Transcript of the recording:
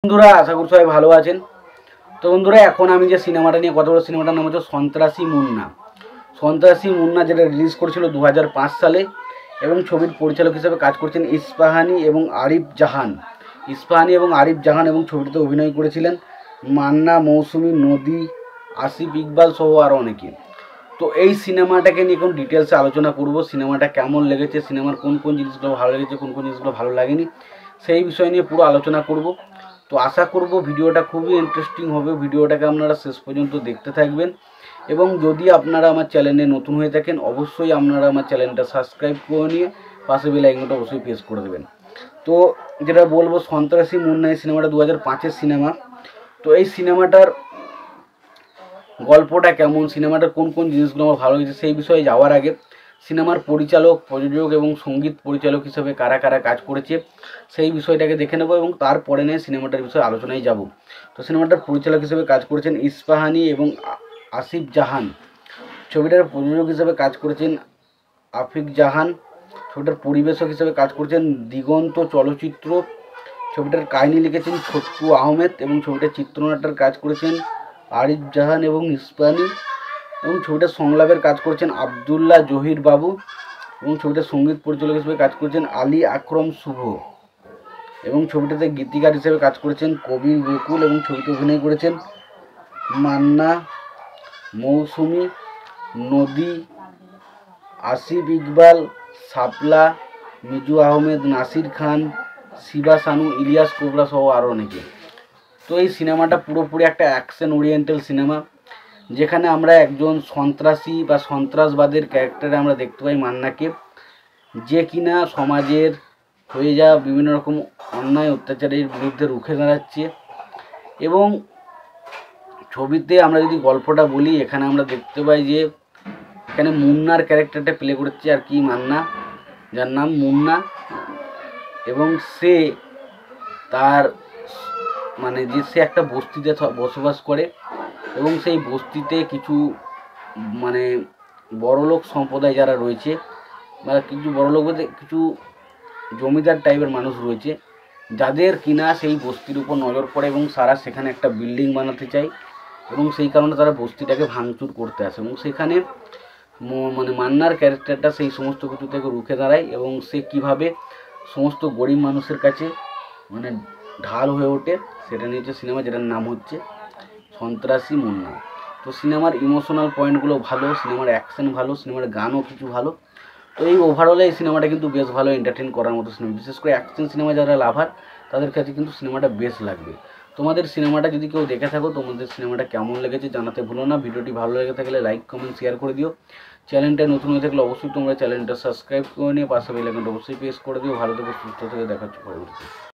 বন্ধুরা আশা করি সবাই ভালো আছেন। তো বন্ধুরা এখন আমি যে সিনেমাটা নিয়ে কথা বলবো সিনেমাটার নাম হচ্ছে সন্ত্রাসী মুন্না। সন্ত্রাসী মুন্না যেটা রিলিজ করেছিল 2005 সালে এবং ছবির পরিচালক হিসেবে কাজ করছেন ইস্পাহানি এবং আরিফ জাহান। এবং ছবিটিতে অভিনয় করেছিলেন মান্না, মৌসুমী, নদী, আসিফ ইকবাল সহ আরও অনেকে। তো এই সিনেমাটাকে নিয়ে এখন ডিটেলসে আলোচনা করব। সিনেমাটা কেমন লেগেছে, সিনেমার কোন কোন জিনিসগুলো ভালো লেগেছে, কোন কোন জিনিসগুলো ভালো লাগেনি, সেই বিষয় নিয়ে পুরো আলোচনা করব। তো আশা করব ভিডিওটা খুবই ইন্টারেস্টিং হবে। ভিডিওটাকে আপনারা শেষ পর্যন্ত দেখতে থাকবেন এবং যদি আপনারা আমার চ্যানেলে নতুন হয়ে থাকেন অবশ্যই আপনারা আমার চ্যানেলটা সাবস্ক্রাইব করে নিয়ে পাশে বেল আইকনটা অবশ্যই প্রেস করে দেবেন। তো যেটা বলবো, সন্ত্রাসী মুন্না এই সিনেমাটা 2005-এর সিনেমা। তো এই সিনেমাটার গল্পটা কেমন, সিনেমাটার কোন কোন জিনিসগুলো আমার ভালো লেগেছে সেই বিষয়ে যাওয়ার আগে সিনেমার পরিচালক, প্রযোজক এবং সঙ্গীত পরিচালক হিসেবে কারা কারা কাজ করেছে সেই বিষয়টাকে দেখে নেব এবং তারপরে নিয়ে সিনেমাটার বিষয়ে আলোচনায় যাব। তো সিনেমাটার পরিচালক হিসেবে কাজ করেছেন ইস্পাহানি এবং আসিফ জাহান। ছবিটার প্রযোজক হিসেবে কাজ করেছেন আফিক জাহান। ছবিটার পরিবেশক হিসেবে কাজ করেছেন দিগন্ত চলচ্চিত্র। ছবিটার কাহিনী লিখেছেন ছোট্টু আহমেদ এবং ছবিটার চিত্রনাট্যের কাজ করেছেন আরিফ জাহান এবং ইস্পাহানি এবং ছবিটার সংলাপের কাজ করেছেন আবদুল্লাহ জহির বাবু এবং ছবিটার সঙ্গীত পরিচালক হিসেবে কাজ করেছেন আলী আকরম শুভ এবং ছবিটাতে গীতিকার হিসেবে কাজ করেছেন কবির বকুল এবং ছবিতে অভিনয় করেছেন মান্না, মৌসুমী, নদী, আসিফ ইকবাল, শাপলা, মিজু আহমেদ, নাসির খান, শিবা সানু, ইলিয়াস কোবরা সহ আরও অনেকে। তো এই সিনেমাটা পুরোপুরি একটা অ্যাকশন ওরিয়েন্টাল সিনেমা, যেখানে আমরা একজন সন্ত্রাসী বা সন্ত্রাসবাদের ক্যারেক্টারে আমরা দেখতে পাই মান্নাকে, যে কিনা সমাজের হয়ে যাওয়া বিভিন্ন রকম অন্যায় অত্যাচারের বিরুদ্ধে রুখে দাঁড়াচ্ছে। এবং ছবিতে আমরা যদি গল্পটা বলি, এখানে আমরা দেখতে পাই যে এখানে মুন্নার ক্যারেক্টারটা প্লে করছে আর কি মান্না, যার নাম মুন্না। এবং সে তার সে একটা বস্তিতে বসবাস করে এবং সেই বস্তিতে কিছু বড়লোক সম্প্রদায় যারা রয়েছে বা কিছু বড়লোক বলতে কিছু জমিদার টাইপের মানুষ রয়েছে, যাদের কিনা সেই বস্তির উপর নজর পড়ে এবং তারা সেখানে একটা বিল্ডিং বানাতে চায় এবং সেই কারণে তারা বস্তিটাকে ভাঙচুর করতে আসে এবং সেখানে মান্নার ক্যারেক্টারটা সেই সমস্ত কিছু থেকে রুখে দাঁড়ায় এবং সে কিভাবে সমস্ত গরিব মানুষের কাছে ঢাল হয়ে ওঠে সেটা নিয়ে হচ্ছে সিনেমা, যেটার নাম হচ্ছে সন্ত্রাসী মুন্না। তো সিনেমার ইমোশনাল পয়েন্টগুলো ভালো, সিনেমার অ্যাকশন ভালো, সিনেমার গানও কিছু ভালো। তো এই ওভারঅলে এই সিনেমাটা কিন্তু বেশ ভালো এন্টারটেন করার মতো সিনেমা, বিশেষ করে অ্যাকশন সিনেমা যারা লাভার তাদের কাছে কিন্তু সিনেমাটা বেশ লাগবে। তোমাদের সিনেমাটা যদি কেউ দেখে থাকো, তোমাদের সিনেমাটা কেমন লেগেছে জানাতে ভুলো না। ভিডিওটি ভালো লেগে থাকলে লাইক, কমেন্ট, শেয়ার করে দিও। চ্যানেলটা নতুন হয়ে থাকলে অবশ্যই তোমরা চ্যানেলটা সাবস্ক্রাইব করে নিয়ে পাশে বেল আইকনটা অবশ্যই প্রেস করে দিও। ভালো থেকে সুস্থ থেকে দেখাচ্ছ পরবর্তী।